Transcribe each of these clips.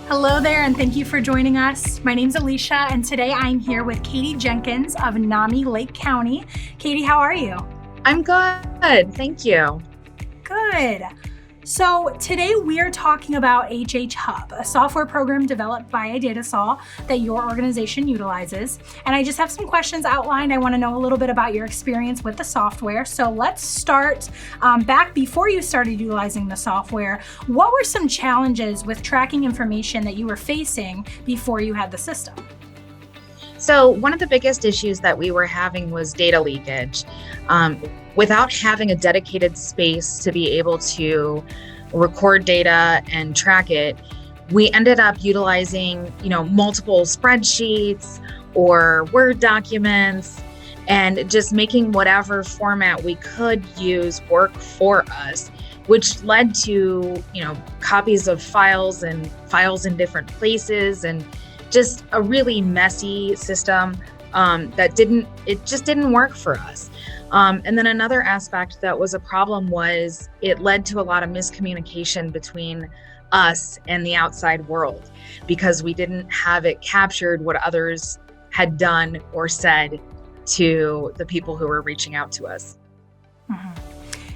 Hello there, and thank you for joining us. My name's Alicia, and today I'm here with Katie Jenkins of NAMI Lake County. Katie, how are you? I'm good, thank you. Good. So today we are talking about HHHub, a software program developed by iDataSol that your organization utilizes. And I just have some questions outlined. I want to know a little bit about your experience with the software. So let's start back before you started utilizing the software. What were some challenges with tracking information that you were facing before you had the system? So one of the biggest issues that we were having was data leakage. Without having a dedicated space to be able to record data and track it, we ended up utilizing, multiple spreadsheets or Word documents and just making whatever format we could use work for us, which led to, copies of files and files in different places and just a really messy system that just didn't work for us. And then another aspect that was a problem was it led to a lot of miscommunication between us and the outside world because we didn't have it captured what others had done or said to the people who were reaching out to us. Mm-hmm.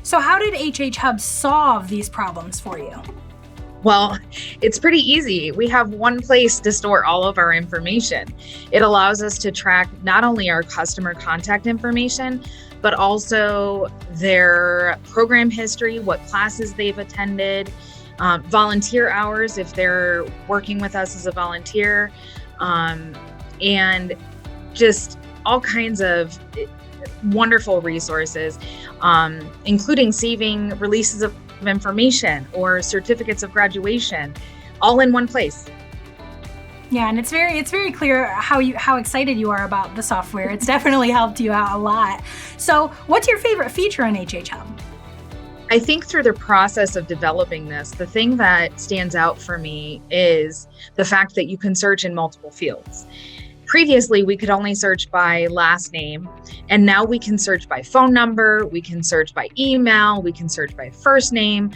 So how did HHHub solve these problems for you? Well, it's pretty easy. We have one place to store all of our information. It allows us to track not only our customer contact information, but also their program history, what classes they've attended, volunteer hours if they're working with us as a volunteer, and just all kinds of wonderful resources, including saving releases of information or certificates of graduation, all in one place. Yeah, and it's very clear how excited you are about the software. It's definitely helped you out a lot. So, what's your favorite feature in HHHub? I think through the process of developing this, the thing that stands out for me is the fact that you can search in multiple fields. Previously, we could only search by last name, and now we can search by phone number, we can search by email, we can search by first name.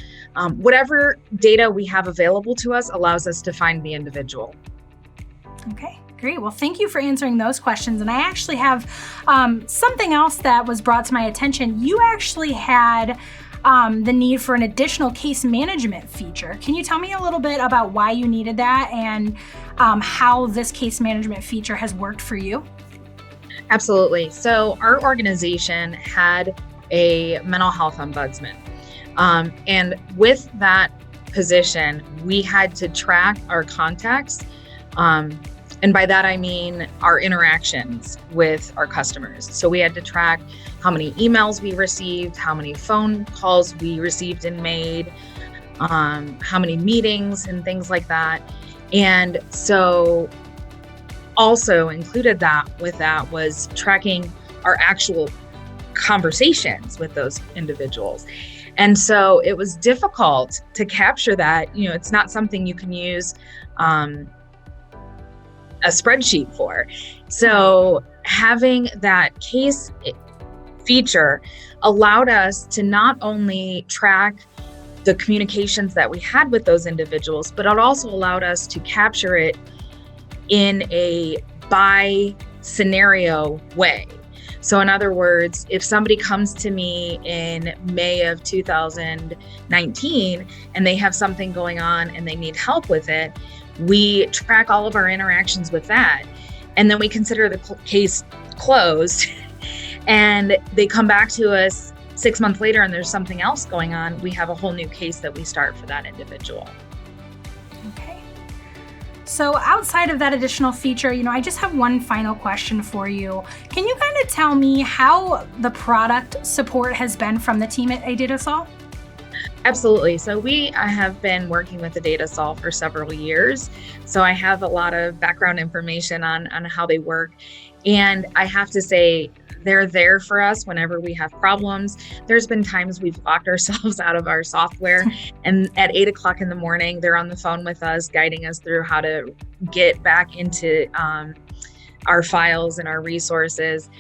Whatever data we have available to us allows us to find the individual. Okay, great. Well, thank you for answering those questions. And I actually have something else that was brought to my attention. You actually had the need for an additional case management feature. Can you tell me a little bit about why you needed that and how this case management feature has worked for you? Absolutely. So our organization had a mental health ombudsman. And with that position, we had to track our contacts. And by that, I mean our interactions with our customers. So we had to track how many emails we received, how many phone calls we received and made, how many meetings and things like that. And so also included with that was tracking our actual conversations with those individuals. And so it was difficult to capture that. It's not something you can use a spreadsheet for. So having that case feature allowed us to not only track the communications that we had with those individuals, but it also allowed us to capture it in a by scenario way. So in other words, if somebody comes to me in May of 2019 and they have something going on and they need help with it, we track all of our interactions with that. And then we consider the case closed and they come back to us 6 months later and there's something else going on. We have a whole new case that we start for that individual. Okay. So outside of that additional feature, I just have one final question for you. Can you kind of tell me how the product support has been from the team at iDataSol? Absolutely. So I have been working with iDataSol for several years. So I have a lot of background information on how they work. And I have to say, they're there for us whenever we have problems. There's been times we've locked ourselves out of our software and at 8 o'clock in the morning, they're on the phone with us, guiding us through how to get back into our files and our resources.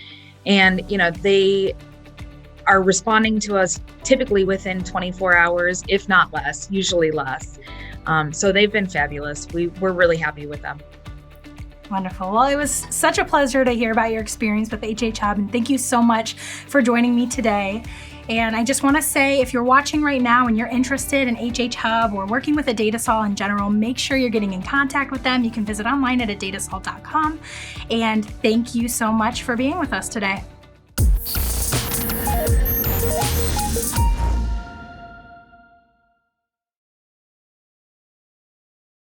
And, they are responding to us typically within 24 hours, if not less, usually less. So they've been fabulous. We're really happy with them. Wonderful. Well, it was such a pleasure to hear about your experience with HHHub, and thank you so much for joining me today. And I just want to say, if you're watching right now and you're interested in HHHub or working with a DataSol in general, make sure you're getting in contact with them. You can visit online at datasol.com. And thank you so much for being with us today.